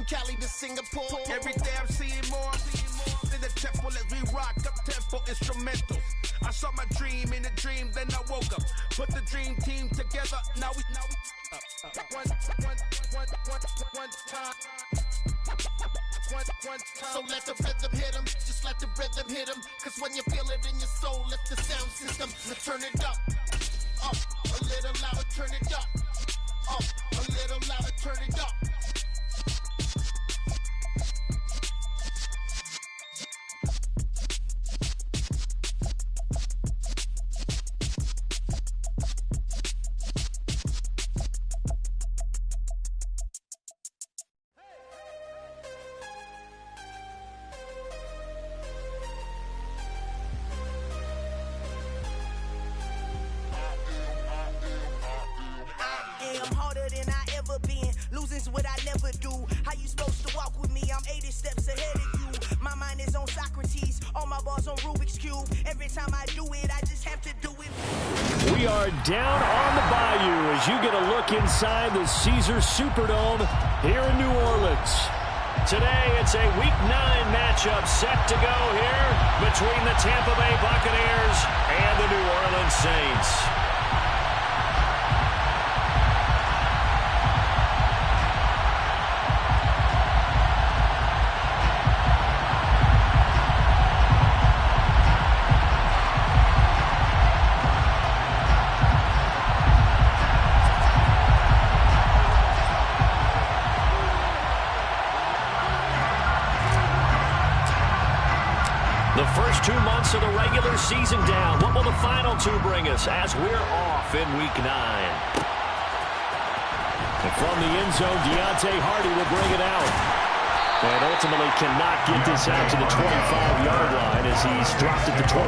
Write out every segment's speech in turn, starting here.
Cali to Singapore. Every day I'm seeing more in the temple as we rock up tempo instrumentals. I saw my dream in a dream, then I woke up. Put the dream team together, now we one time. So let the rhythm hit them, just let the rhythm hit them. Cause when you feel it in your soul, lift the sound system. So turn it up, a little louder, turn it up, a little louder, turn it up. What I never do. How you supposed to walk with me? I'm 80 steps ahead of you. My mind is on Socrates, all my balls on Rubik's Cube. Every time I do it, I just have to do it. We are down on the bayou as you get a look inside the Caesars Superdome here in New Orleans. Today, it's a Week 9 matchup set to go here between the Tampa Bay Buccaneers and the New Orleans Saints. The first 2 months of the regular season down. What will the final 2 bring us as we're off in Week 9? And from the end zone, Deontay Hardy will bring it out. And ultimately cannot get this out to the 25-yard line as he's dropped at the 23.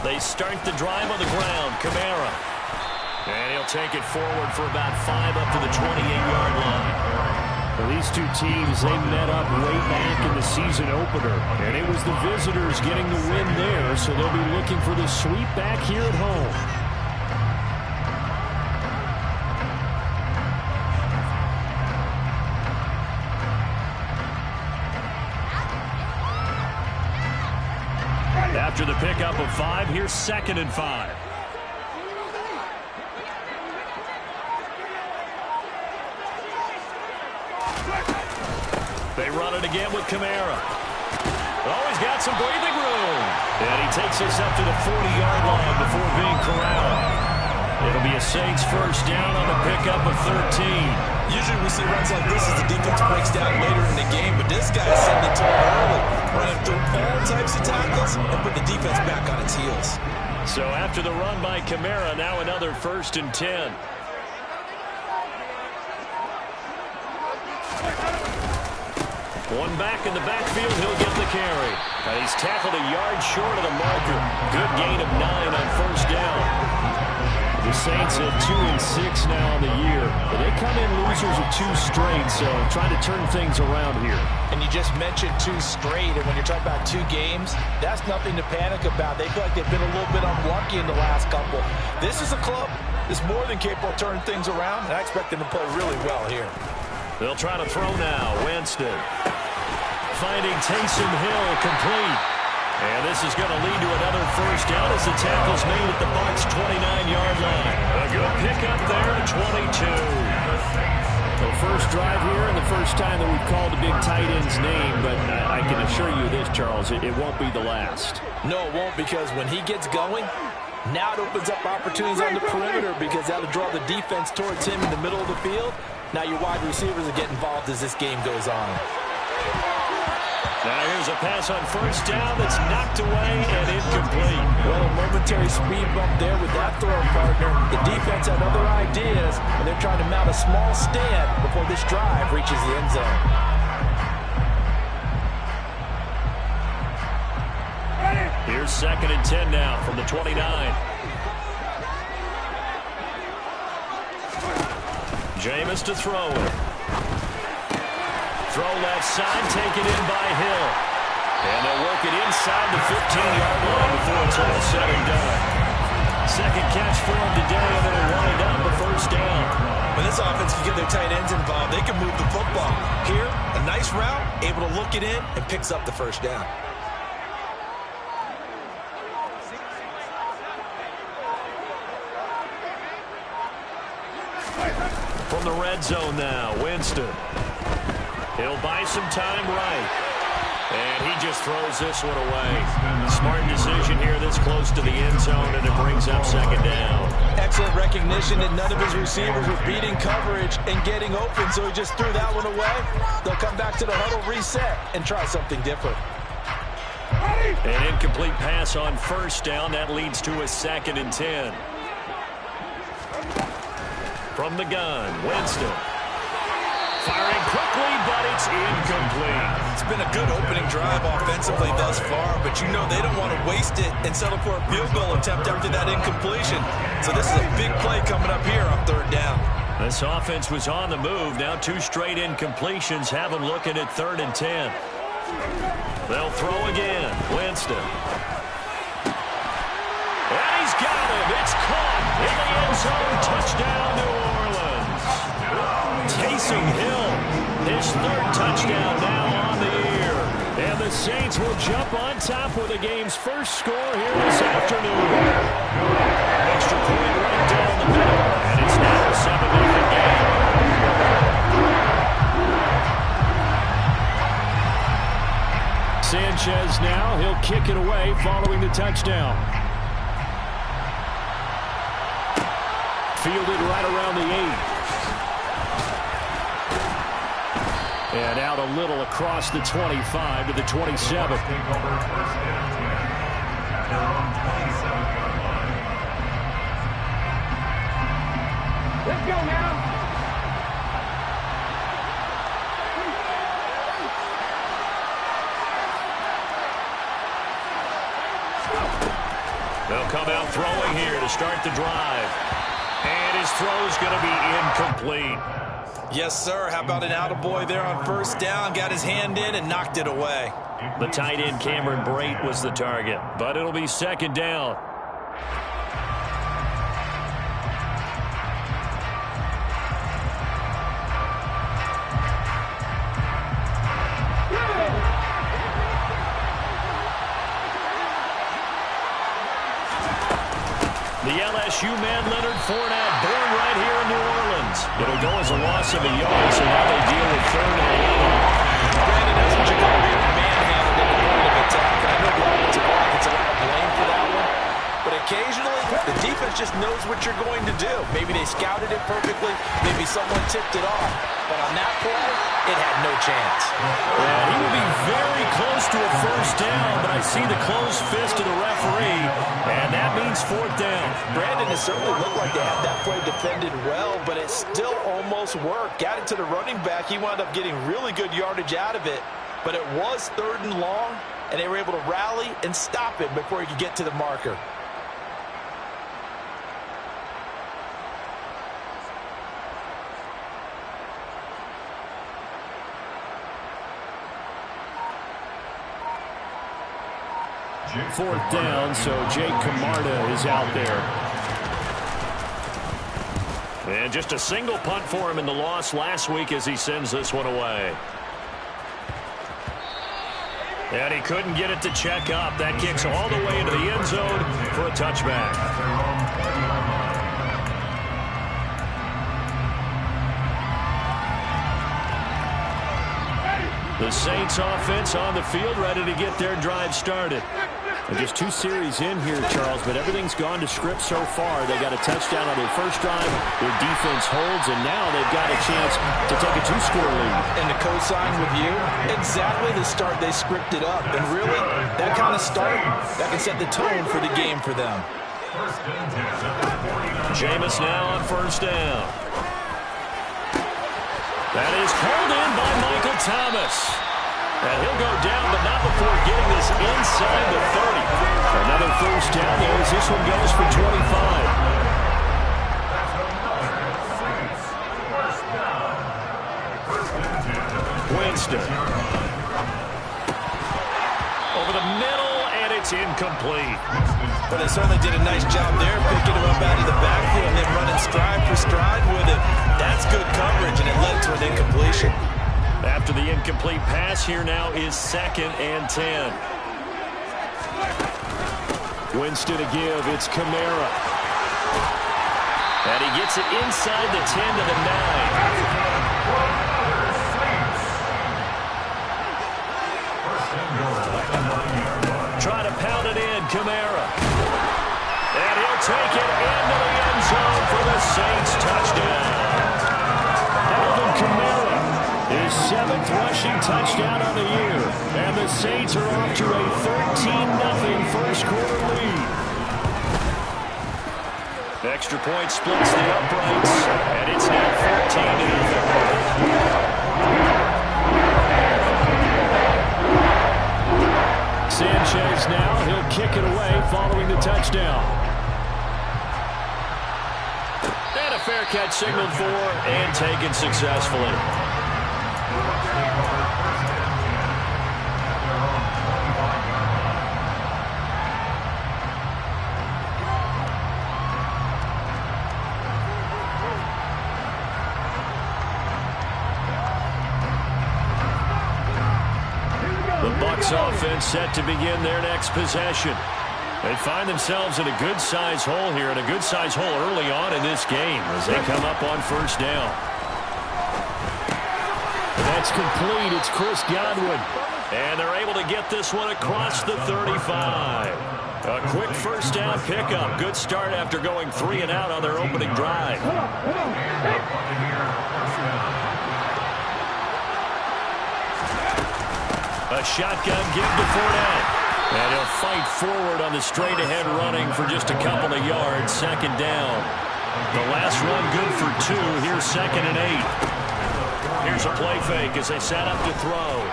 They start the drive on the ground. Kamara. And he'll take it forward for about 5 up to the 28-yard line. Well, these two teams, they met up way back in the season opener. And it was the visitors getting the win there, so they'll be looking for the sweep back here at home. After the pickup of 5, here's 2nd and 5. They run it again with Kamara. Oh, he's got some breathing room. And he takes us up to the 40-yard line before being corralled. It'll be a Saints first down on the pickup of 13. Usually we see runs like this as the defense breaks down later in the game, but this guy is sending it to him early, running through all types of tackles and put the defense back on its heels. So after the run by Kamara, now another 1st and 10. One back in the backfield, he'll get the carry. And he's tackled a yard short of the marker. Good gain of 9 on 1st down. The Saints at 2-6 now on the year. But they come in losers of 2 straight, so trying to turn things around here. And you just mentioned 2 straight, and when you're talking about 2 games, that's nothing to panic about. They feel like they've been a little bit unlucky in the last couple. This is a club that's more than capable of turning things around, and I expect them to play really well here. They'll try to throw now. Winston finding Taysom Hill complete. And this is going to lead to another 1st down as the tackle's made at the Bucs' 29-yard line. A good pickup there at 22. The first drive here and the first time that we've called the big tight end's name, but I can assure you this, Charles, it won't be the last. No, it won't, because when he gets going, now it opens up opportunities on the perimeter because that'll draw the defense towards him in the middle of the field. Now your wide receivers will get involved as this game goes on. Now here's a pass on 1st down that's knocked away and incomplete. Well, a momentary speed bump there with that throw, partner. The defense had other ideas, and they're trying to mount a small stand before this drive reaches the end zone. Here's 2nd and 10 now from the 29. Jameis to throw it. Throw left side, taken in by Hill. And they'll work it inside the 15-yard line before it's all said and done. Second catch for him today, and then he'll wind up a first down. When this offense can get their tight ends involved, they can move the football. Here, a nice route, able to look it in, and picks up the first down. From the red zone now, Winston. He'll buy some time right. And he just throws this one away. Smart decision here this close to the end zone, and it brings up second down. Excellent recognition that none of his receivers were beating coverage and getting open, so he just threw that one away. They'll come back to the huddle, reset, and try something different. An incomplete pass on first down. That leads to a 2nd and 10. From the gun, Winston. Firing quickly, but it's incomplete. It's been a good opening drive offensively thus far, but you know they don't want to waste it and settle for a field goal attempt after that incompletion. So this is a big play coming up here on 3rd down. This offense was on the move. Now 2 straight incompletions have them looking at 3rd and 10. They'll throw again. Winston. And he's got him. It's caught in the end zone. Touchdown, New Orleans. Taysom Hill, his 3rd touchdown now on the year. And the Saints will jump on top with the game's first score here this afternoon. Extra point right down the middle, and it's now a 7-0 game. Sanchez now, he'll kick it away following the touchdown. Fielded right around the 8. And out a little across the 25 to the 27. Let's go now. They'll come out throwing here to start the drive. And his throw's going to be incomplete. Yes, sir. How about an attaboy there on 1st down? Got his hand in and knocked it away. The tight end, Cameron Brate, was the target. But it'll be 2nd down. The LSU man, Leonard Fournette, born right here in New Orleans. It'll go as a loss of a yard, so now they deal with 3rd and 11. Brandon, hasn't Jacoby manhandled in the point of attack? I know the offensive line gets a lot of blame for that one. But occasionally, the defense just knows what you're going to do. Maybe they scouted it perfectly. Maybe someone tipped it off. But on that play, it had no chance. Yeah, he would be very close to a 1st down, but I see the closed fist of the referee, and that means 4th down. Brandon, it certainly looked like they had that play defended well, but it still almost worked. Got it to the running back. He wound up getting really good yardage out of it, but it was 3rd and long, and they were able to rally and stop it before he could get to the marker. Fourth down, so Jake Camarda is out there. And just a single punt for him in the loss last week as he sends this one away. And he couldn't get it to check up. That kicks all the way into the end zone for a touchback. The Saints offense on the field, ready to get their drive started. And just 2 series in here, Charles, but everything's gone to script so far. They got a touchdown on their first drive. Their defense holds, and now they've got a chance to take a 2-score lead. And to co-sign with you, exactly the start they scripted up. And really, that kind of start, that can set the tone for the game for them. Jameis now on 1st down. That is pulled in by Michael Thomas. And he'll go down, but not before getting this inside the 30. Another 1st down there as this one goes for 25. Winston. it's incomplete. But they certainly did a nice job there, picking him up out of the backfield and then running stride for stride with him. That's good coverage, and it led to an incompletion. After the incomplete pass, here now is 2nd and 10. Winston to give. It's Kamara. And he gets it inside the 10 to the 9. Try to pound it in, Kamara. And he'll take it into the end zone for the Saints touchdown. Alvin Kamara, his 7th rushing touchdown on the year. And the Saints are off to a 13-0 first quarter lead. Extra point splits the uprights, and it's now 14-0. Sanchez now, he'll kick it away following the touchdown. And a fair catch signaled for and taken successfully. Offense set to begin their next possession. They find themselves in a good-sized hole here, and a good-sized hole early on in this game as they come up on first down. That's complete. It's Chris Godwin. And they're able to get this one across the 35. A quick first down pickup. Good start after going 3 and out on their opening drive. A shotgun give to Fournette. And he'll fight forward on the straight-ahead running for just a couple of yards. 2nd down. The last run good for 2. Here's 2nd and 8. Here's a play fake as they set up to throw.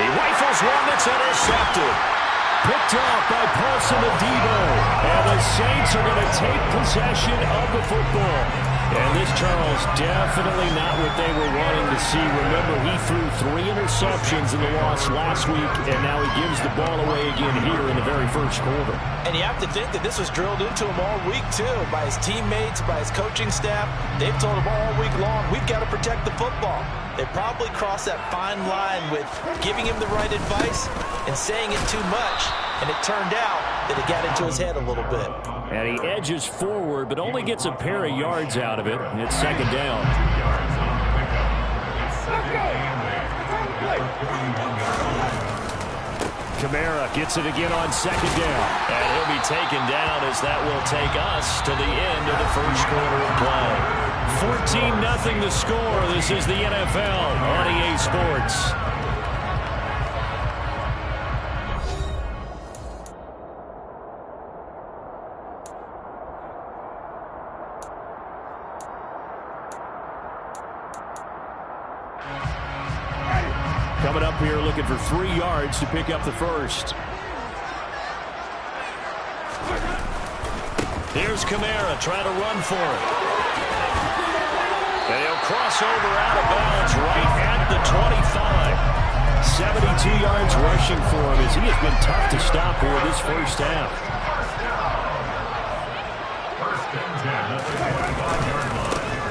He rifles one that's intercepted. Picked off by Paulson Adebo. And the Saints are going to take possession of the football. And this, Charles, definitely not what they were wanting to see. Remember, he threw 3 interceptions in the loss last week, and now he gives the ball away again here in the very first quarter. And you have to think that this was drilled into him all week, too, by his teammates, by his coaching staff. They've told him all week long, we've got to protect the football. They probably crossed that fine line with giving him the right advice and saying it too much, and it turned out that it got into his head a little bit. And he edges forward, but only gets a pair of yards out of it. And it's 2nd down. Kamara gets it again on 2nd down. And he'll be taken down as that will take us to the end of the first quarter of play. 14-0 the score. This is the NFL on EA Sports. Coming up here looking for 3 yards to pick up the first. Here's Kamara trying to run for it. And he'll cross over out of bounds right at the 25. 72 yards rushing for him as he has been tough to stop here this first half.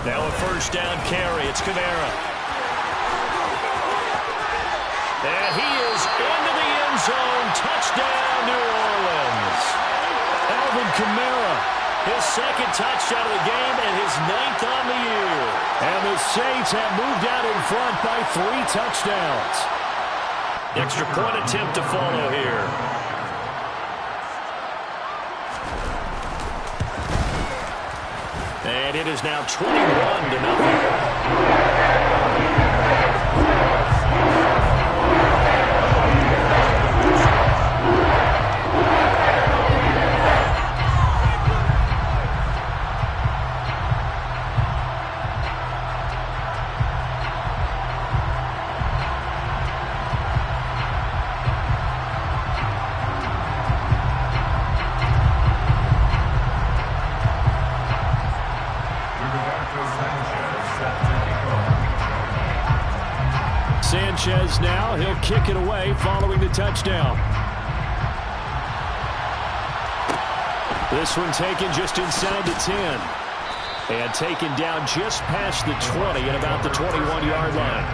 Now a first down carry. It's Kamara. And he is into the end zone. Touchdown, New Orleans. Alvin Kamara, his 2nd touchdown of the game and his 9th on the year. And the Saints have moved out in front by 3 touchdowns. Extra point attempt to follow here. And it is now 21-0. Sanchez now, he'll kick it away following the touchdown. This one taken just inside the 10. And taken down just past the 20 at about the 21-yard line.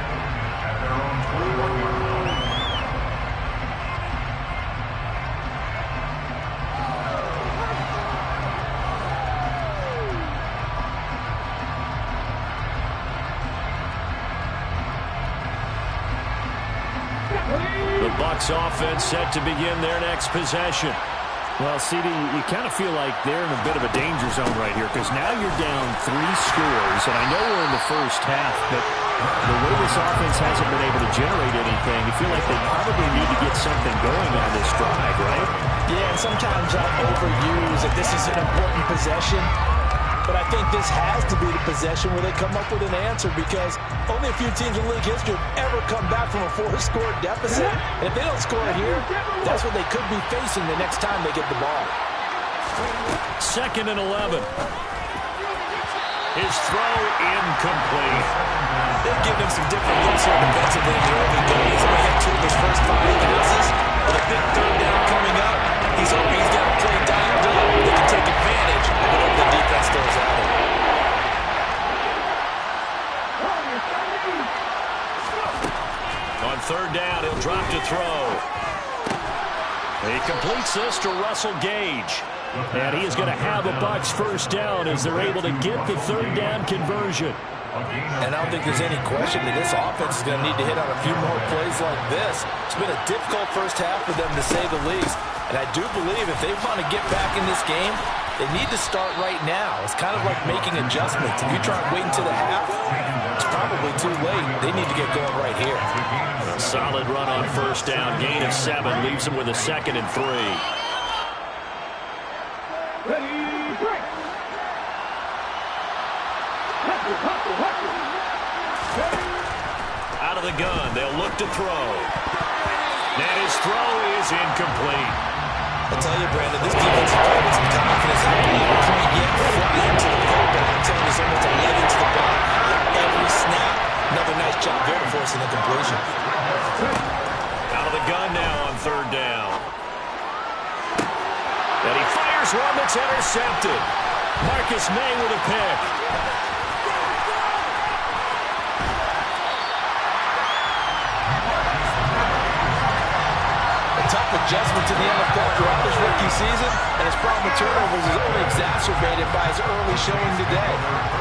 The Bucs offense set to begin their next possession. Well, CD, you kind of feel like they're in a bit of a danger zone right here because now you're down 3 scores, and I know we're in the first half, but the way this offense hasn't been able to generate anything, you feel like they probably need to get something going on this drive, right? Yeah, and sometimes I'll overuse that this is an important possession, but I think this has to be the possession where they come up with an answer because only a few teams in league history have ever come back from a 4-score deficit. And if they don't score here, that's what they could be facing the next time they get the ball. 2nd and 11. His throw incomplete. They've given him some different looks here defensively in the early days. He had 2 of his first 5 passes. With a big 3rd down coming up, he's hoping he's got to play dialed up. They can take advantage of whatever the defense throws at him. On 3rd down, he'll drop to throw. He completes this to Russell Gage. And he is going to have a Bucs first down as they're able to get the 3rd down conversion. And I don't think there's any question that this offense is going to need to hit on a few more plays like this. It's been a difficult first half for them, to say the least. And I do believe if they want to get back in this game, they need to start right now. It's kind of like making adjustments. If you try and wait until the half, it's probably too late. They need to get going right here. A solid run on 1st down. Gain of 7 leaves them with a 2nd and 3. Out of the gun, they'll look to throw. And his throw is incomplete. I tell you, Brandon, this defense is playing with some confidence. They haven't even point yet flying to the quarterback. I'm telling you, there's almost 11 to the ball every snap. Another nice job there to force an incompletion. Out of the gun now on 3rd down. And he fires one that's intercepted. Marcus May with a pick. Tough adjustment to the NFL throughout this rookie season, and his problem with turnovers is only exacerbated by his early showing today.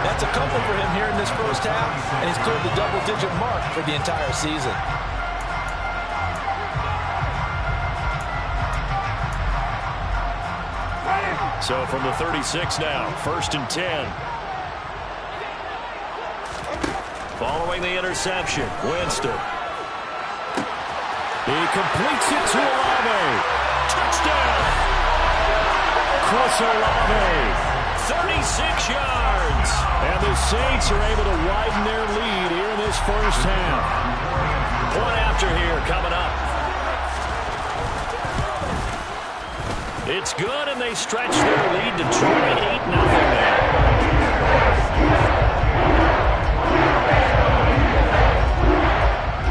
That's a couple for him here in this first half, and he's cleared the double-digit mark for the entire season. So from the 36 now, 1st and 10. Following the interception, Winston. He completes it to Olave. Touchdown! Chris Olave, 36 yards. And the Saints are able to widen their lead here in this first half. Point after here coming up. It's good, and they stretch their lead to 28-0 now.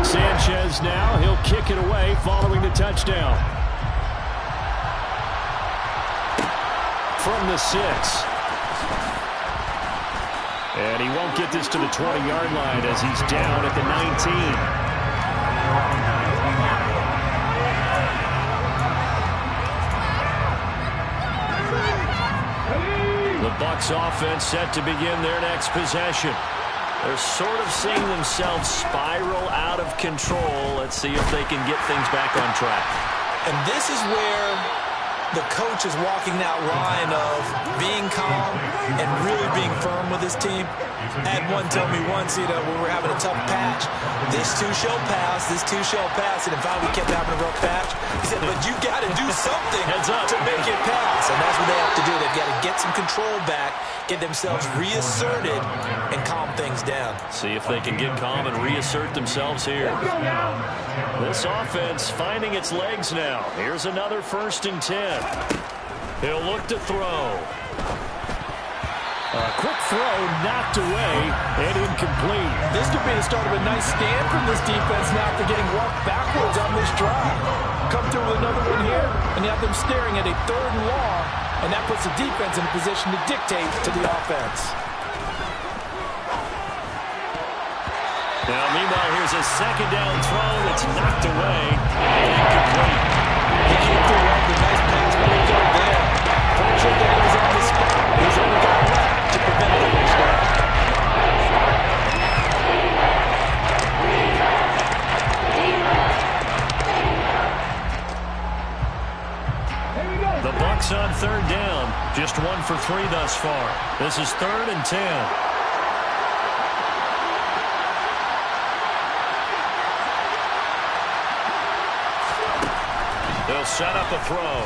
Sanchez now, he'll kick it away following the touchdown. From the 6. And he won't get this to the 20-yard line as he's down at the 19. The Bucs offense set to begin their next possession. They're sort of seeing themselves spiral out of control. Let's see if they can get things back on track. And this is where the coach is walking that line of being calm and really being firm with his team. I had one tell me once, when we were having a tough patch, this too shall pass, this too shall pass, and if we kept having a rough patch, he said, but you got to do something to make it pass, and that's what they have to do. They've got to get some control back, get themselves reasserted, and calm things down. See if they can get calm and reassert themselves here. This offense finding its legs now. Here's another 1st and 10. He'll look to throw. A quick throw knocked away and incomplete. This could be the start of a nice stand from this defense now after getting walked backwards on this drive. Come through with another one here, and you have them staring at a 3rd and long and that puts the defense in a position to dictate to the offense. Now, meanwhile, here's a second down throw that's knocked away. Incomplete. He came through with a nice pass breakup there. Pretty sure that was on the spot. He's only got left to prevent the touchdown. The Bucs on third down. Just 1 for 3 thus far. This is 3rd and 10. They'll set up a throw.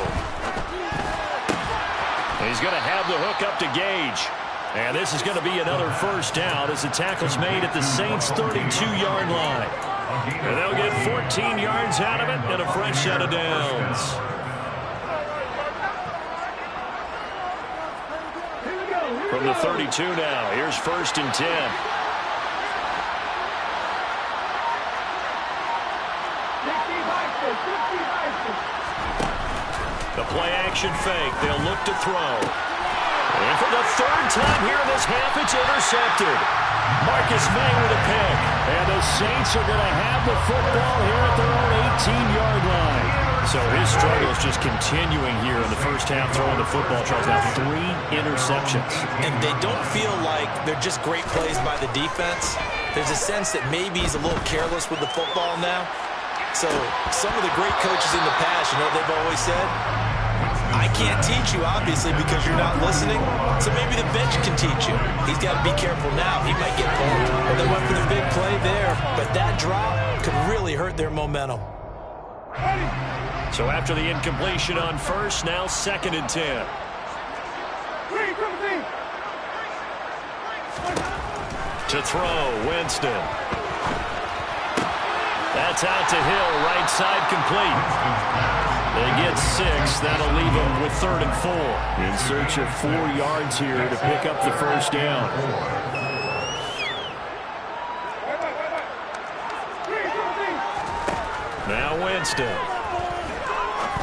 He's going to have the hook up to Gage. And this is going to be another first down as the tackle's made at the Saints' 32-yard line. And they'll get 14 yards out of it and a fresh set of downs. From the 32 now, here's 1st and 10. The play-action fake. They'll look to throw. And for the 3rd time here in this half, it's intercepted. Marcus May with a pick. And the Saints are going to have the football here at their own 18-yard line. So his struggle is just continuing here in the first half, throwing the football. Charles, now 3 interceptions. And they don't feel like they're just great plays by the defense. There's a sense that maybe he's a little careless with the football now. So some of the great coaches in the past, you know, they've always said, I can't teach you, obviously, because you're not listening. So maybe the bench can teach you. He's got to be careful now. He might get pulled. Well, they went for the big play there, but that drop could really hurt their momentum. So after the incompletion on first, now 2nd and 10. To throw, Winston. That's out to Hill, right side complete. They get 6. That'll leave them with 3rd and 4. In search of 4 yards here to pick up the first down. Now Winston.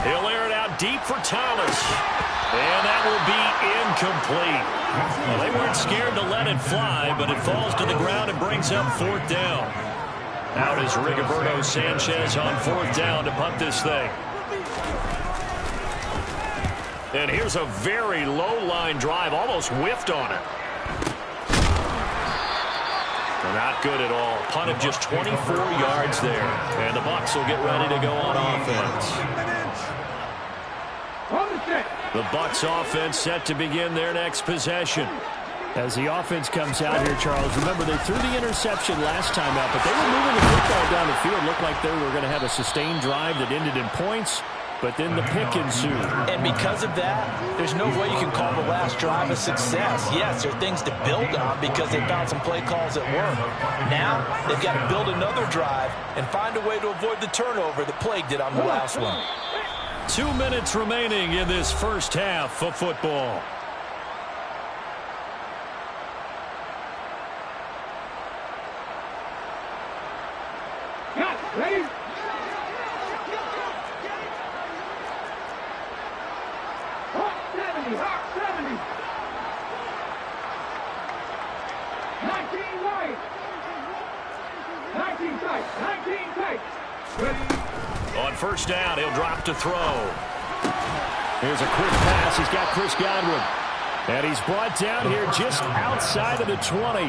He'll air it out deep for Thomas. And that will be incomplete. Well, they weren't scared to let it fly, but it falls to the ground and brings up 4th down. Out is Rigoberto Sanchez on 4th down to punt this thing. And here's a very low-line drive, almost whiffed on it. Not good at all. Punt of just 24 yards there. And the Bucs will get ready to go on offense. The Bucs offense set to begin their next possession. As the offense comes out here, Charles, remember they threw the interception last time out, but they were moving the football down the field. Looked like they were going to have a sustained drive that ended in points, but then the pick ensued. And because of that, there's no way you can call the last drive a success. Yes, there are things to build on because they found some play calls that work. Now, they've got to build another drive and find a way to avoid the turnover that plagued it on the last one. 2 minutes remaining in this first half of football. Ready? Hawk 70, Hawk 70. 19 wide. 19 tight, 19 tight. Ready? On first down, he'll drop to throw. Here's a quick pass. He's got Chris Godwin. And he's brought down here just outside of the 20.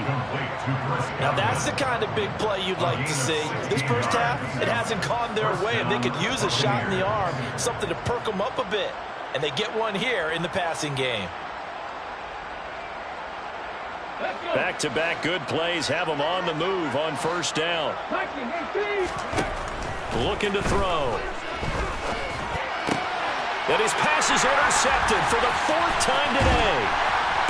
Now that's the kind of big play you'd like to see. This first half, it hasn't gone their way, and they could use a shot in the arm, something to perk them up a bit. And they get one here in the passing game. Back-to-back good plays have them on the move on first down. Looking to throw. And his pass is intercepted for the 4th time today.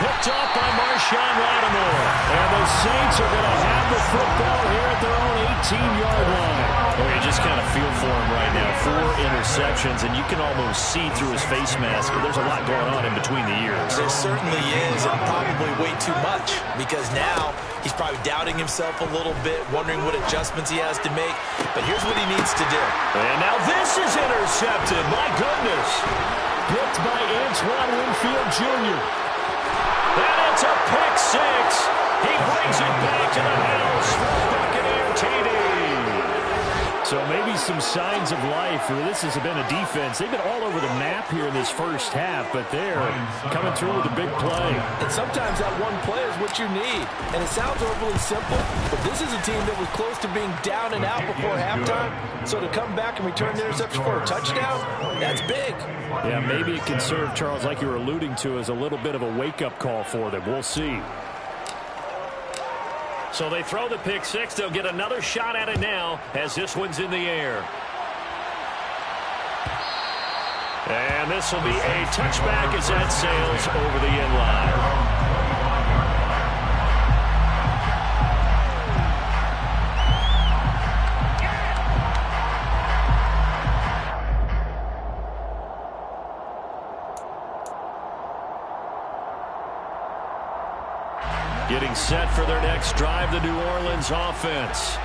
Picked off by Marshawn Lattimore. And the Saints are going to have the football here at their own 18-yard line. Well, you just kind of feel for him right now. 4 interceptions, and you can almost see through his face mask, but there's a lot going on in between the ears. There certainly is, and probably way too much, because now he's probably doubting himself a little bit, wondering what adjustments he has to make. But here's what he needs to do. And now this is intercepted. My goodness. Picked blocked by Antoine Winfield Jr. And it's a pick six. He brings it back to the house for a Buccaneer TD. So maybe some signs of life. This has been a defense. They've been all over the map here in this first half, but they're coming through with a big play. And sometimes that one play is what you need. And it sounds overly simple, but this is a team that was close to being down and out before halftime. So to come back and return the interception for a touchdown, that's big. Yeah, maybe it can serve, Charles, like you were alluding to, as a little bit of a wake-up call for them. We'll see. So they throw the pick six. They'll get another shot at it now as this one's in the air. And this will be a touchback as that sails over the end line. Getting set for their next drive, the New Orleans offense.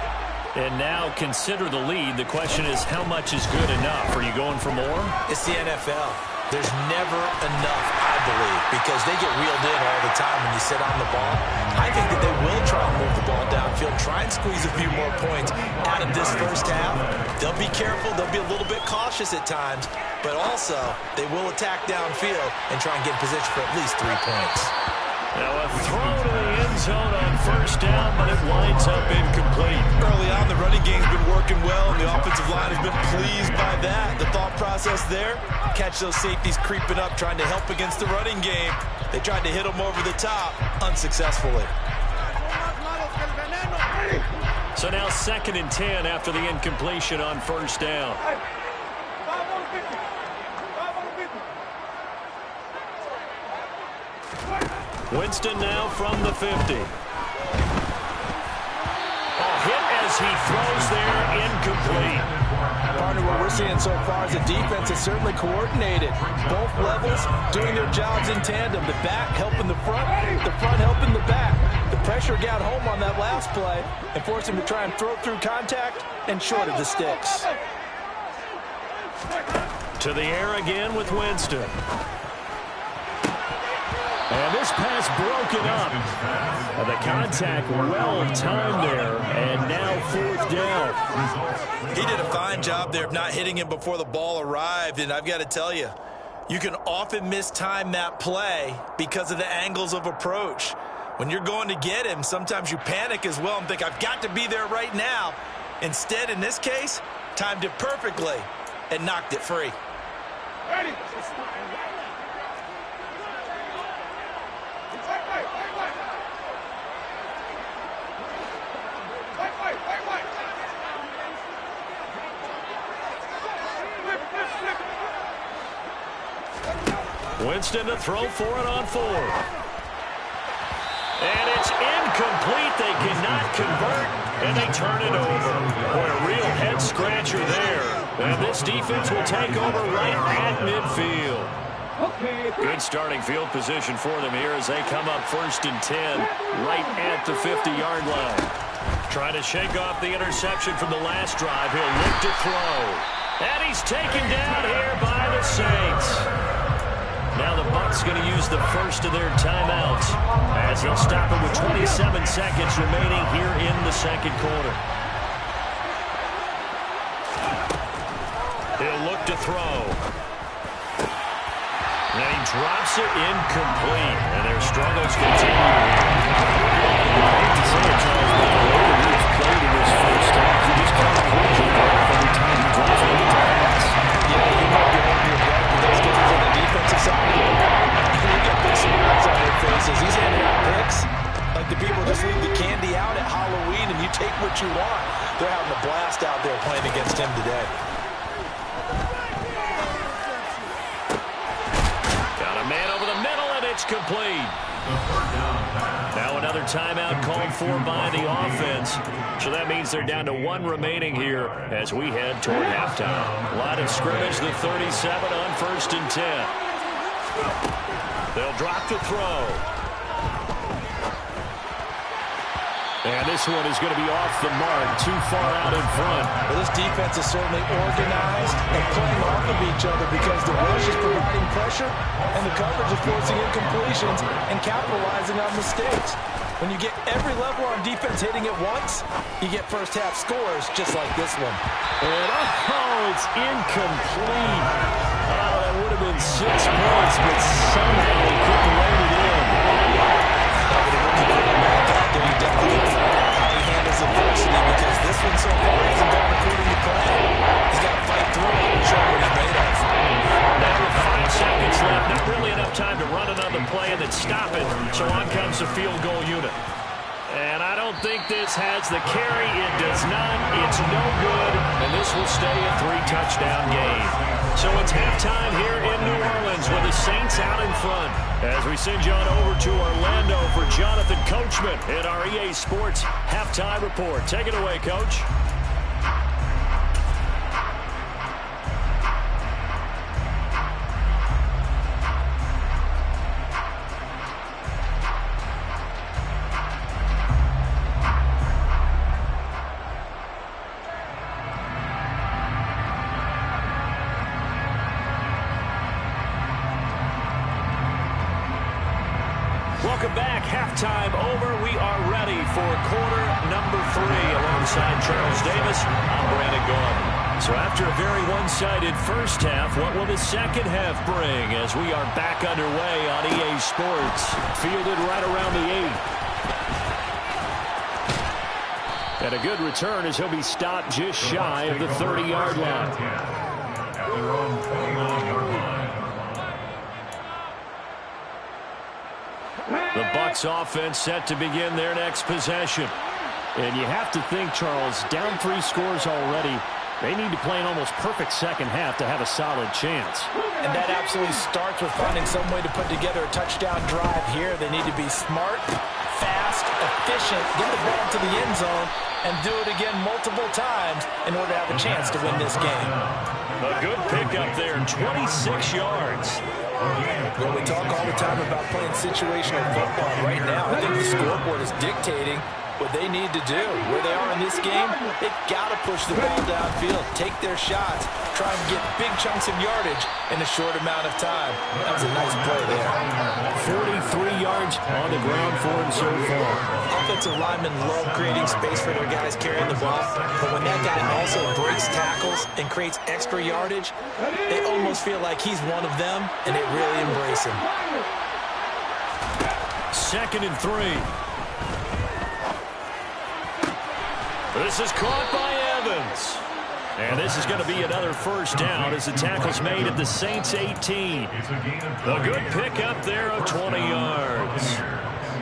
And now consider the lead. The question is, how much is good enough? Are you going for more? It's the NFL. There's never enough, I believe, because they get reeled in all the time when you sit on the ball. I think that they will try and move the ball downfield, try and squeeze a few more points out of this first half. They'll be careful. They'll be a little bit cautious at times, but also they will attack downfield and try and get in position for at least 3 points. Now a throw to the end zone on first down, but it winds up incomplete. Early on, the running game's been working well, and the offensive line has been pleased by that. The thought process there, catch those safeties creeping up, trying to help against the running game. They tried to hit them over the top, unsuccessfully. So now 2nd and 10 after the incompletion on first down. Winston now from the 50. A hit as he throws there, incomplete. Partner, what we're seeing so far is the defense is certainly coordinated. Both levels doing their jobs in tandem. The back helping the front helping the back. The pressure got home on that last play and forced him to try and throw through contact and short of the sticks. To the air again with Winston. And this pass broken up. The contact well timed there, and now 4th down. He did a fine job there of not hitting him before the ball arrived, and I've got to tell you, you can often mistime that play because of the angles of approach. When you're going to get him, sometimes you panic as well and think, I've got to be there right now. Instead, in this case, timed it perfectly and knocked it free. Ready. Winston to throw for it on 4th. And it's incomplete. They cannot convert, and they turn it over. Boy, a real head-scratcher there. And this defense will take over right at midfield. Good starting field position for them here as they come up 1st and 10 right at the 50-yard line. Trying to shake off the interception from the last drive. He'll look to throw. And he's taken down here by the Saints. Now the Bucs going to use the first of their timeouts as they'll stop it with 27 seconds remaining here in the 2nd quarter. He'll look to throw. And he drops it incomplete, and their struggles continue. I hate to say it, Charles, but the way that he's played in this first half, he just can't hold your breath every time he drops it into pass. Yeah, you might be holding your breath, but those guys on the defensive side, you get big smiles on their faces. He's handing out picks like the people just leave the candy out at Halloween, and you take what you want. They're having a blast out there playing against him today. It's complete. Now another timeout called for by the offense. So that means they're down to 1 remaining here as we head toward halftime. Line of scrimmage, the 37 on 1st and 10. They'll drop to throw. And this one is going to be off the mark, too far out in front. Well, this defense is certainly organized and playing off of each other because the rush is providing pressure pressure, and the coverage is forcing incompletions and capitalizing on mistakes. When you get every level on defense hitting at once, you get first half scores just like this one. And it's incomplete. Oh, that would have been 6 points, but somehow he couldn't land it in. You definitely get how he handles adversity, because this one so far hasn't gone according to plan. He's got to fight through it and show what he's made of. Now with 5 seconds left, not really enough time to run another play and then stop it. So on comes the field goal unit. And I don't think this has the carry. It does not. It's no good. And this will stay a 3-touchdown game. So it's halftime here in New Orleans with the Saints out in front. As we send you on over to Orlando for Jonathan Coachman in our EA Sports Halftime Report. Take it away, Coach. Welcome back. Halftime over. We are ready for quarter number 3. Alongside Charles Davis, I'm Brandon Gordon. So after a very one-sided first half, what will the second half bring as we are back underway on EA Sports? Fielded right around the 8. And a good return as he'll be stopped just shy of the 30-yard line. At their own 29-yard line. The Bucs offense set to begin their next possession. And you have to think, Charles, down 3 scores already. They need to play an almost perfect second half to have a solid chance. And that absolutely starts with finding some way to put together a touchdown drive here. They need to be smart, fast, efficient, get the ball to the end zone, and do it again multiple times in order to have a chance to win this game. A good pickup there, 26 yards. Well, we talk all the time about playing situational football. Right now, I think the scoreboard is dictating what they need to do. Where they are in this game, they've got to push the ball downfield, take their shots, try and get big chunks of yardage in a short amount of time. That was a nice play there. 43 yards on the ground for him so far. Offensive linemen love creating space for their guys carrying the ball, but when that guy also breaks tackles and creates extra yardage, they almost feel like he's one of them, and they really embrace him. 2nd and 3. This is caught by Evans. And this is going to be another first down as the tackle's made at the Saints 18. A good pickup there of 20 yards.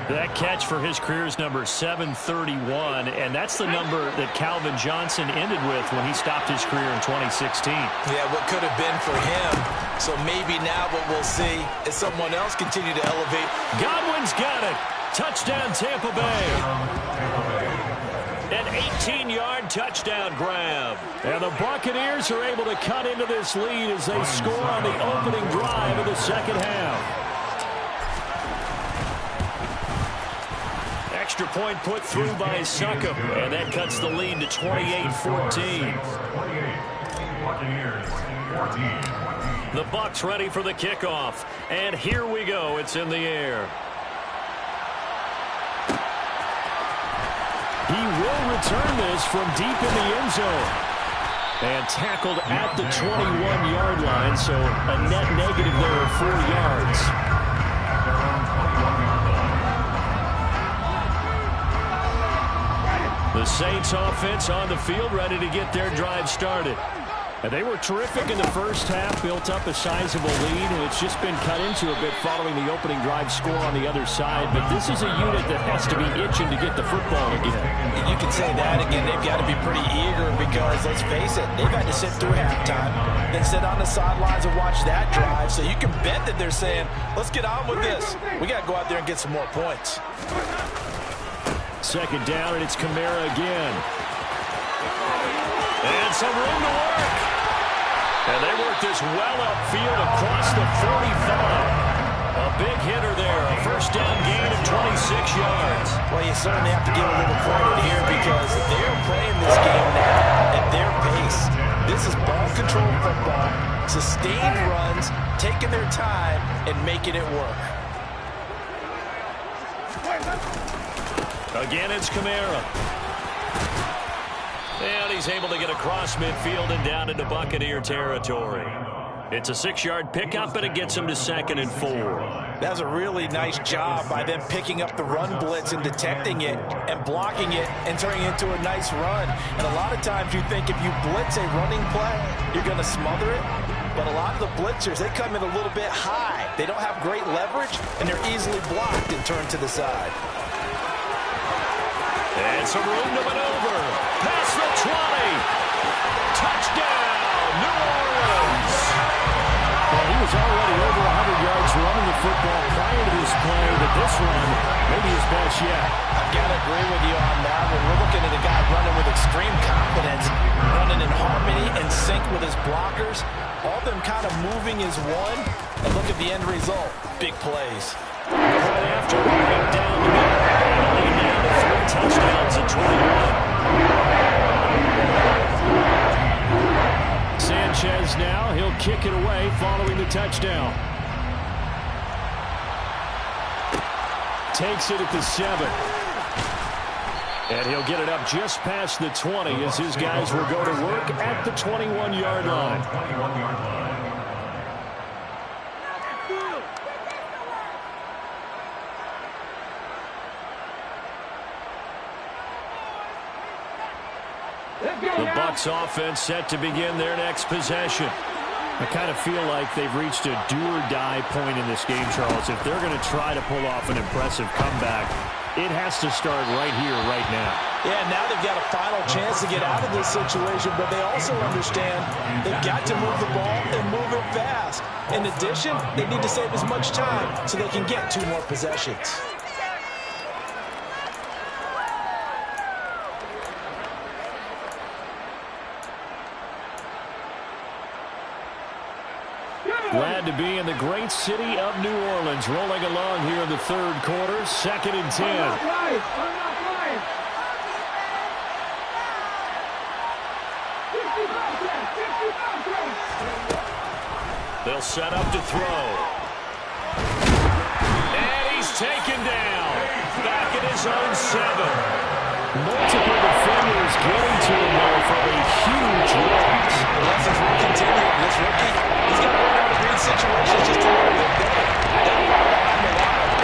That catch for his career is number 731, and that's the number that Calvin Johnson ended with when he stopped his career in 2016. Yeah, what could have been for him. So maybe now what we'll see is someone else continue to elevate. Godwin's got it. Touchdown, Tampa Bay. An 18-yard touchdown grab. And the Buccaneers are able to cut into this lead as they score on the opening drive of the second half. Extra point put through by Succop, and that cuts the lead to 28-14. The Bucs ready for the kickoff, and here we go. It's in the air. He will return this from deep in the end zone. And tackled at the 21-yard line, so a net negative there of 4 yards. The Saints offense on the field ready to get their drive started. And they were terrific in the first half, built up a sizable lead, and it's just been cut into a bit following the opening drive score on the other side. But this is a unit that has to be itching to get the football again. You can say that again. They've got to be pretty eager because, let's face it, they've had to sit through halftime, then sit on the sidelines and watch that drive. So you can bet that they're saying, let's get on with this. We got to go out there and get some more points. Second down, and it's Kamara again. And some room to work. And they work this well upfield across the 45. A big hitter there. A first down gain of 26 yards. Well, you certainly have to give a little credit here because they're playing this game now at their pace. This is ball control football. sustained runs, taking their time, and making it work. Again, it's Kamara. And he's able to get across midfield and down into Buccaneer territory. It's a 6-yard pickup, and it gets him to 2nd and 4. That was a really nice job by them picking up the run blitz and detecting it and blocking it and turning it into a nice run. And a lot of times you think if you blitz a running play, you're going to smother it. But a lot of the blitzers, they come in a little bit high. They don't have great leverage, and they're easily blocked and turned to the side. And some room to maneuver. Past the 20. Touchdown, New Orleans. Well, he was already over 100 yards running the football prior to this play, but this run maybe his best yet. I've got to agree with you on that one. We're looking at a guy running with extreme confidence, running in harmony and sync with his blockers. All of them kind of moving as one. And look at the end result. Big plays. Right after running down the middle, leading down to 3 touchdowns at 21. Sanchez now, he'll kick it away following the touchdown. Takes it at the 7. And he'll get it up just past the 20 as his guys will go to work at the 21-yard line. The Bucs offense set to begin their next possession. I kind of feel like they've reached a do-or-die point in this game, Charles. If they're going to try to pull off an impressive comeback, it has to start right here, right now. Yeah, now they've got a final chance to get out of this situation, but they also understand they've got to move the ball and move it fast. In addition, they need to save as much time so they can get 2 more possessions. Glad to be in the great city of New Orleans, rolling along here in the 3rd quarter, 2nd and 10. They'll set up to throw. And he's taken down. Back at his own 7. Multiple defenders getting to him there for a huge loss. The lessons will continue. This rookie, he's got to learn how to read situations just a little bit better.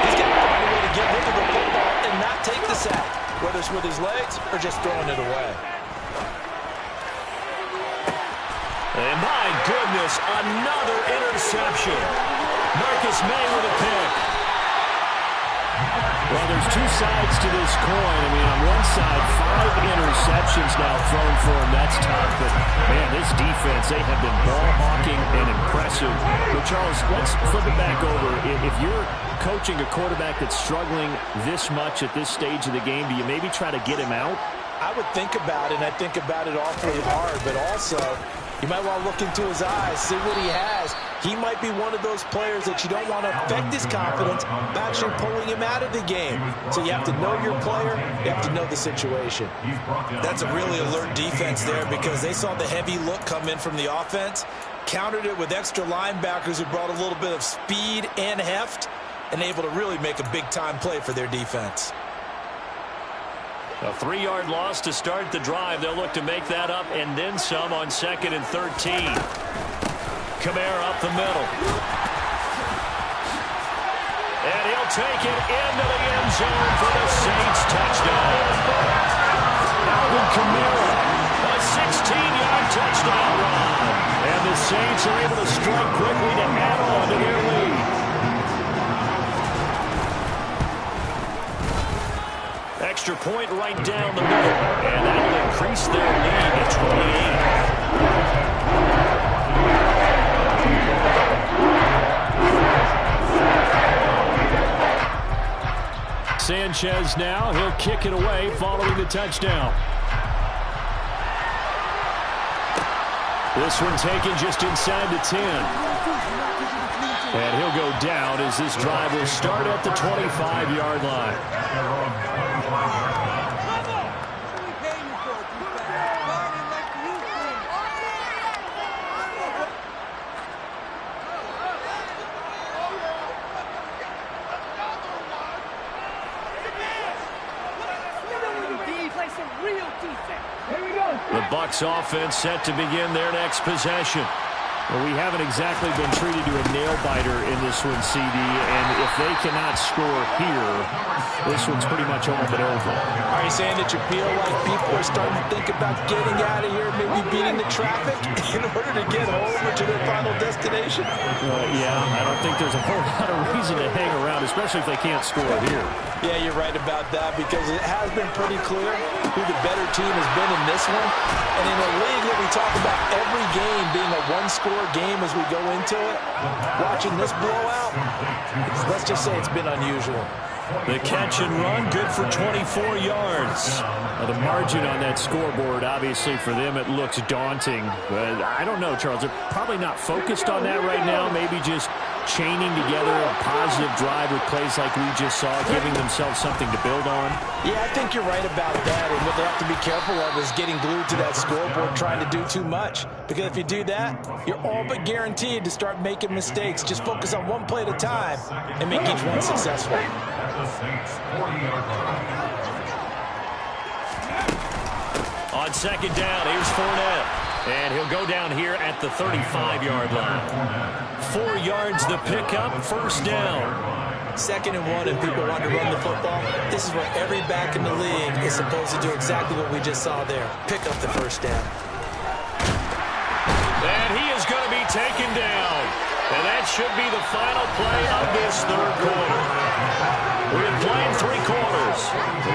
He's got to find a way to get rid of the football and not take the sack, whether it's with his legs or just throwing it away. And my goodness, another interception. Marcus May with a pick. Well, there's 2 sides to this coin. I mean, on one side, 5 interceptions now thrown for him. That's tough. But, man, this defense, they have been ball hawking and impressive. But, Charles, let's flip it back over. If you're coaching a quarterback that's struggling this much at this stage of the game, do you maybe try to get him out? I would think about it, and I think about it awfully hard. But also, you might want to look into his eyes, see what he has. He might be one of those players that you don't want to affect his confidence by actually pulling him out of the game. So you have to know your player. You have to know the situation. That's a really alert defense there because they saw the heavy look come in from the offense, countered it with extra linebackers who brought a little bit of speed and heft, and able to really make a big-time play for their defense. A 3-yard loss to start the drive. They'll look to make that up and then some on 2nd and 13. Kamara up the middle. And he'll take it into the end zone for the Saints touchdown. Alvin Kamara, a 16-yard touchdown run. And the Saints are able to strike quickly to add on to their lead. Extra point right down the middle. And that'll increase their lead to 28. Sanchez now, he'll kick it away following the touchdown. This one taken just inside the 10. And he'll go down as this drive will start at the 25-yard line. Bucs offense set to begin their next possession. Well, we haven't exactly been treated to a nail-biter in this one, CD, and if they cannot score here, this one's pretty much all but over. Are you saying that you feel like people are starting to think about getting out of here, maybe beating the traffic in order to get over to their final destination? Yeah, I don't think there's a whole lot of reason to hang around, especially if they can't score here. Yeah, you're right about that, because it has been pretty clear who the better team has been in this one. And in a league that we talk about every game being a one-score game as we go into it, watching this blowout, let's just say it's been unusual. The catch and run, good for 24 yards. Well, the margin on that scoreboard, obviously for them, it looks daunting. But I don't know, Charles. They're probably not focused on that right now. Maybe just chaining together a positive drive with plays like we just saw, giving themselves something to build on. Yeah, I think you're right about that. And what they have to be careful of is getting glued to that scoreboard, trying to do too much. Because if you do that, you're all but guaranteed to start making mistakes. Just focus on one play at a time and make each one successful. On second down, here's Fournette. And he'll go down here at the 35-yard line. 4 yards the pickup, first down. 2nd and 1, and people want to run the football. This is where every back in the league is supposed to do exactly what we just saw there. Pick up the first down. And he is going to be taken down. And that should be the final play of this third quarter. We have played 3 quarters.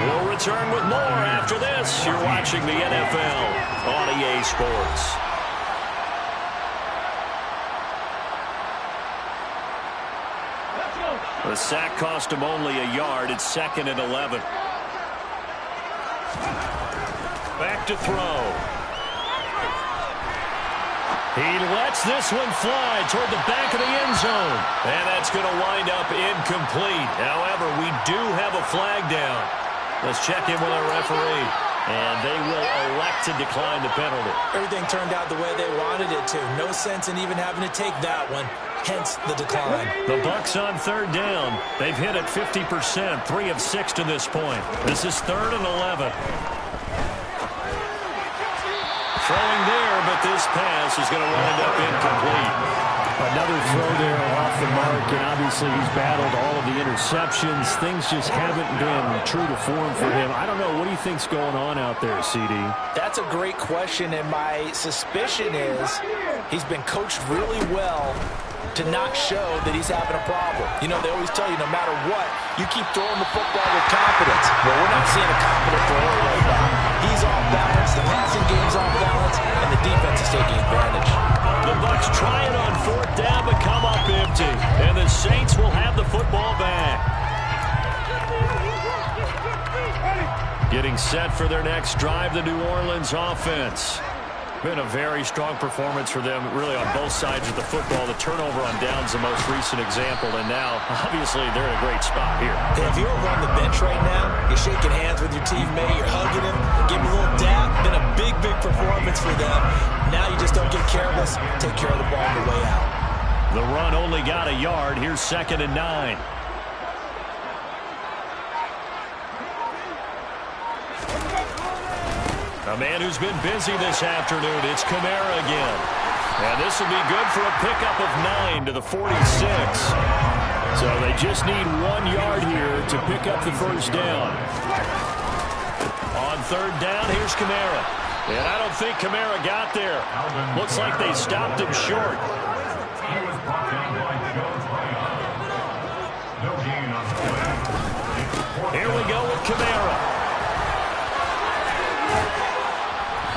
We'll return with more after this. You're watching the NFL on EA Sports. The sack cost him only a yard. It's 2nd and 11. Back to throw. He lets this one fly toward the back of the end zone. And that's going to wind up incomplete. However, we do have a flag down. Let's check in with our referee. And they will elect to decline the penalty. Everything turned out the way they wanted it to. No sense in even having to take that one. Hence the decline. The Bucs on 3rd down. They've hit it 50%, 3 of 6 to this point. This is 3rd and 11. Throwing there, but this pass is going to wind up incomplete. Another throw there off the mark, and obviously he's battled all of the interceptions. Things just haven't been true to form for him. I don't know. What do you think's going on out there, CD? That's a great question, and my suspicion is he's been coached really well to not show that he's having a problem. You know, they always tell you no matter what, you keep throwing the football with confidence. But we're not seeing a confident thrower right now. He's off balance, the passing game's off balance, and the defense is taking advantage. The Bucs try it on 4th down, but come up empty. And the Saints will have the football back. Getting set for their next drive, the New Orleans offense. Been a very strong performance for them, really, on both sides of the football. The turnover on downs, the most recent example, and now, obviously, they're in a great spot here. Hey, if you're over on the bench right now, you're shaking hands with your teammate, you're hugging him, give him a little dap. Been a big, big performance for them. Now you just don't get careless. Take care of the ball on the way out. The run only got a yard. Here's 2nd and 9. A man who's been busy this afternoon, it's Kamara again. And this will be good for a pickup of 9 to the 46. So they just need 1 yard here to pick up the first down. On 3rd down, here's Kamara. And I don't think Kamara got there. Looks like they stopped him short. Here we go with Kamara.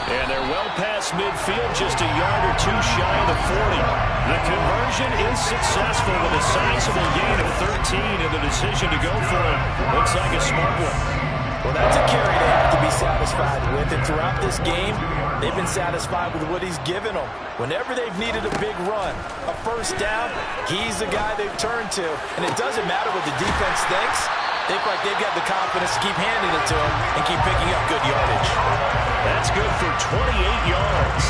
And they're well past midfield, just a yard or 2 shy of the 40. The conversion is successful with a sizable gain of 13, and the decision to go for it looks like a smart one. Well, that's a carry they have to be satisfied with. And throughout this game, they've been satisfied with what he's given them. Whenever they've needed a big run, a first down, he's the guy they've turned to. And it doesn't matter what the defense thinks. They feel like they've got the confidence to keep handing it to him and keep picking up good yardage. That's good for 28 yards.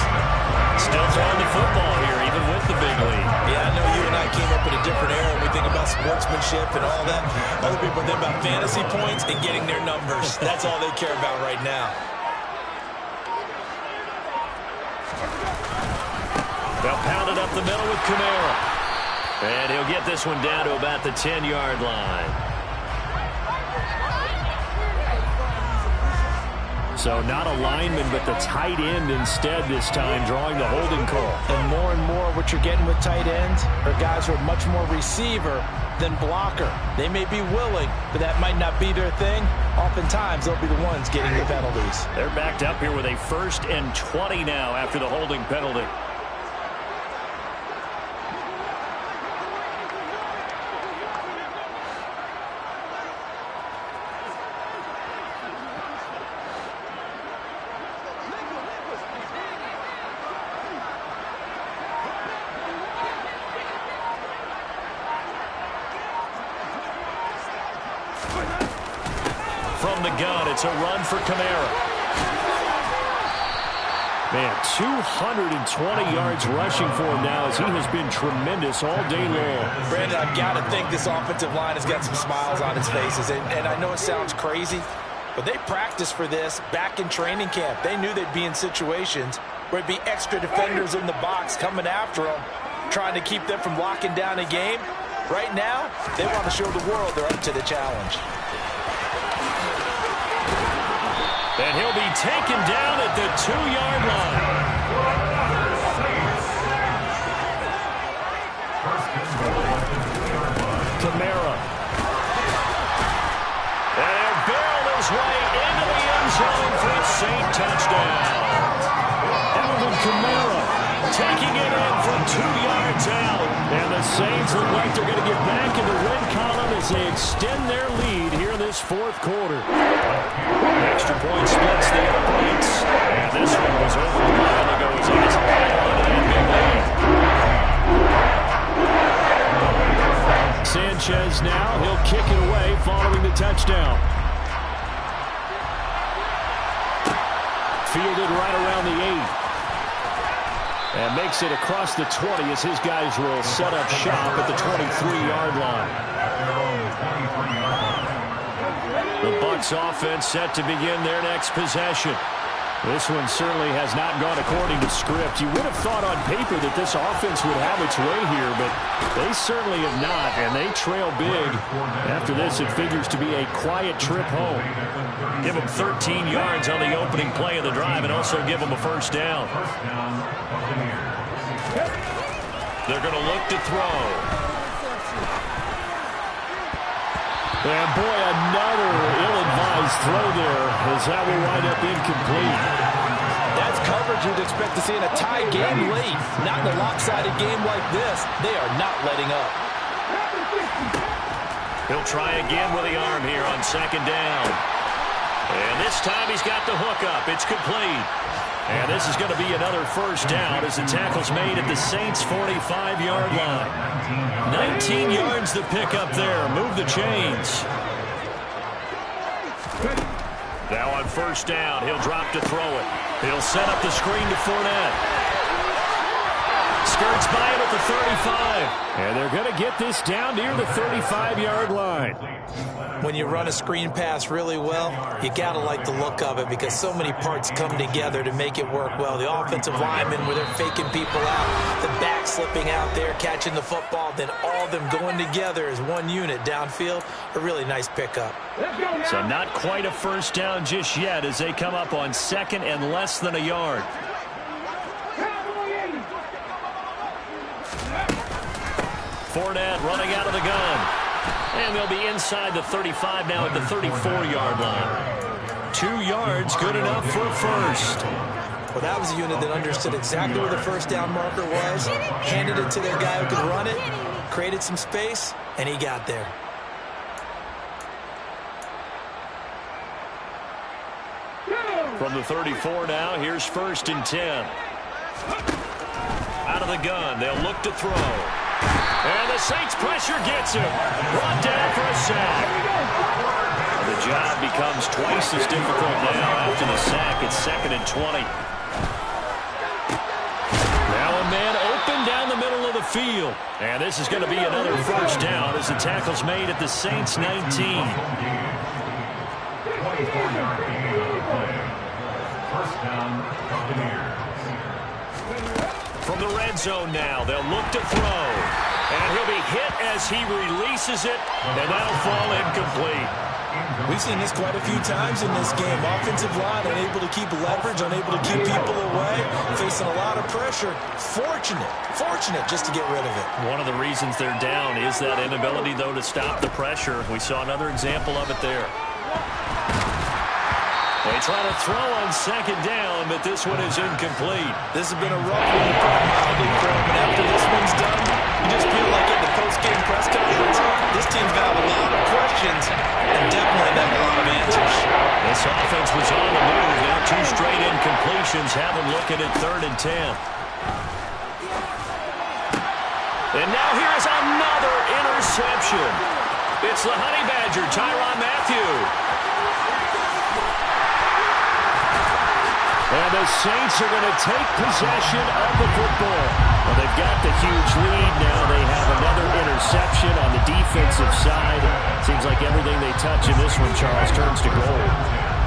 Still throwing the football here, even with the big lead. Yeah, I know you and I came up in a different era. We think about sportsmanship and all that. Other people think about fantasy points and getting their numbers. That's all they care about right now. They'll pound it up the middle with Kamara. And he'll get this one down to about the 10-yard line. So not a lineman, but the tight end instead this time, drawing the holding call. And more what you're getting with tight ends are guys who are much more receiver than blocker. They may be willing, but that might not be their thing. Oftentimes, they'll be the ones getting the penalties. They're backed up here with a 1st and 20 now after the holding penalty. From the gun, it's a run for Kamara. Man, 220 yards rushing for him now as he has been tremendous all day long. Brandon, I've got to think this offensive line has got some smiles on its faces. And I know it sounds crazy, but they practiced for this back in training camp. They knew they'd be in situations where it'd be extra defenders in the box coming after them, trying to keep them from locking down a game. Right now, they want to show the world they're up to the challenge. And he'll be taken down at the 2-yard line. Kamara. And they're barreled his way into the end zone for a Saint touchdown. Alvin Kamara taking it in from 2 yards out. And the Saints look like they're going to get back in the red column as they extend their lead here in this 4th quarter. Extra point splits the uprights. And this one was over the line to go as he gets a pile into that big lead. Sanchez now, he'll kick it away following the touchdown. Fielded right around the 8. And makes it across the 20 as his guys will set up shop at the 23-yard line. The Bucs offense set to begin their next possession. This one certainly has not gone according to script. You would have thought on paper that this offense would have its way here, but they certainly have not, and they trail big. After this, it figures to be a quiet trip home. Give them 13 yards on the opening play of the drive and also give them a 1st down. They're going to look to throw. And boy, another ill-advised throw there as that will wind up incomplete. That's coverage you'd expect to see in a tie game late. Not in a lopsided game like this. They are not letting up. He'll try again with the arm here on 2nd down. And this time he's got the hook up. It's complete. And this is going to be another 1st down as the tackle's made at the Saints' 45-yard line. 19 yards to pick up there. Move the chains. Now on 1st down, he'll drop to throw it. He'll set up the screen to Fournette. Skirts by it at the 35. And they're going to get this down near the 35-yard line. When you run a screen pass really well, you got to like the look of it because so many parts come together to make it work well. The offensive linemen, where they're faking people out, the back slipping out there, catching the football, then all of them going together as one unit downfield. A really nice pickup. So not quite a 1st down just yet as they come up on 2nd and less than a yard. Fournette running out of the gun. And they'll be inside the 35 now at the 34-yard line. 2 yards, good enough for a 1st. Well, that was a unit that understood exactly where the 1st down marker was, handed it to their guy who could run it, created some space, and he got there. From the 34 now, here's 1st and 10. Out of the gun, they'll look to throw. And the Saints pressure gets him. Brought down for a sack. The job becomes twice as difficult now after the sack. It's 2nd and 20. Now a man open down the middle of the field. And this is going to be another 1st down as the tackle's made at the Saints' 19. 24-yard gain on the play. 1st down, Buccaneers. From the red zone now, they'll look to throw. And he'll be hit as he releases it, and that'll fall incomplete. We've seen this quite a few times in this game. Offensive line unable to keep leverage, unable to keep people away, facing a lot of pressure. Fortunate just to get rid of it. One of the reasons they're down is that inability, though, to stop the pressure. We saw another example of it there. They try to throw on second down, but this one is incomplete. This has been a rough one to put mildly for him, and after this one's done, you just feel like in the post-game press conference, this team's got a lot of questions and definitely not a lot of answers. This offense was on the move. Now 2 straight incompletions have them looking at 3rd and 10. And now here's another interception. It's the Honey Badger, Tyrann Mathieu. And the Saints are going to take possession of the football. Well, they've got the huge lead. Now they have another interception on the defensive side. Seems like everything they touch in this one, Charles, turns to gold.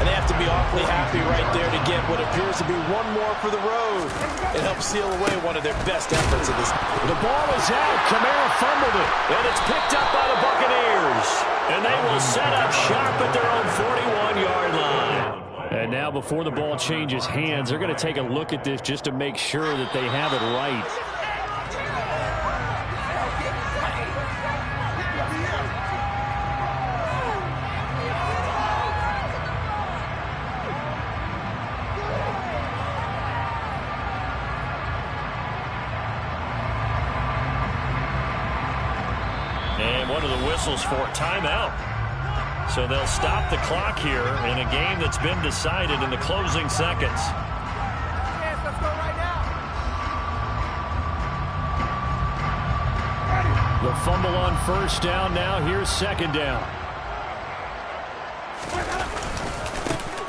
And they have to be awfully happy right there to get what appears to be one more for the road. It helps seal away one of their best efforts of this. The ball is out. Kamara fumbled it. And it's picked up by the Buccaneers. And they will set up shop at their own 41-yard line. And now before the ball changes hands, they're going to take a look at this just to make sure that they have it right. And one of the whistles for timeout. So they'll stop the clock here in a game that's been decided in the closing seconds. Yes, let's go right now. The fumble on first down. Now here's second down.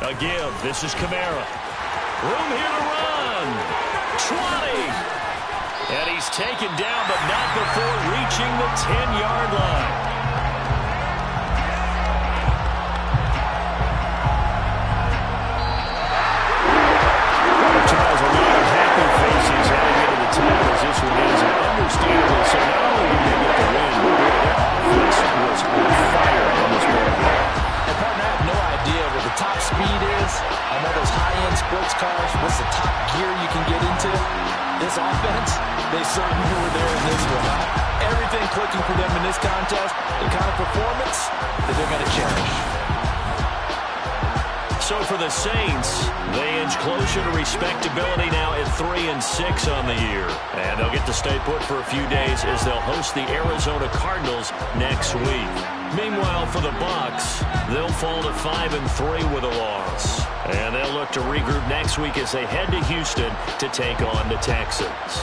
A give. This is Kamara. Room here to run. 20. And he's taken down, but not before reaching the 10-yard line. This one is understandable. So not only did they get the win, but their offense was on fire on this ball. And partner, I have no idea what the top speed is on one of those high-end sports cars. What's the top gear you can get into? This offense, they certainly were there in this one. Everything clicking for them in this contest, the kind of performance that they're going to cherish. So for the Saints, they inch closer to respectability now at 3-6 on the year. And they'll get to stay put for a few days as they'll host the Arizona Cardinals next week. Meanwhile, for the Bucs, they'll fall to 5-3 with a loss. And they'll look to regroup next week as they head to Houston to take on the Texans.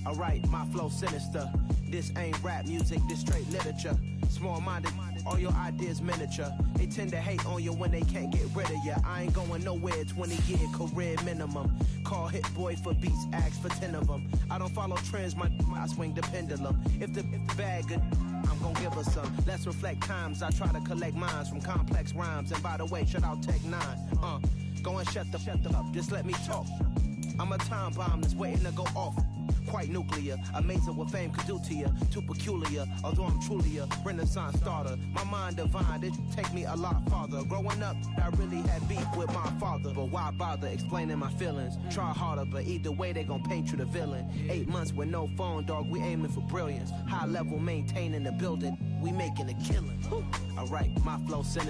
Alright, my flow sinister. This ain't rap music, this straight literature. Small-minded, all your ideas miniature. They tend to hate on you when they can't get rid of you. I ain't going nowhere, 20-year career minimum. Call Hit Boy for beats, ask for 10 of them. I don't follow trends, I swing the pendulum. If the bag good, I'm gon' give her some. Let's reflect times, I try to collect minds from complex rhymes. And by the way, shout out Tech 9. Go and shut the up, just let me talk. I'm a time bomb that's waiting to go off. Quite nuclear, amazing what fame could do to you. Too peculiar, although I'm truly a Renaissance starter. My mind divine, it take me a lot farther. Growing up, I really had beef with my father. But why bother explaining my feelings? Try harder, but either way they gon' paint you the villain. 8 months with no phone, dog, we aiming for brilliance. High level maintaining the building, we making a killing. Alright, my flow sinister.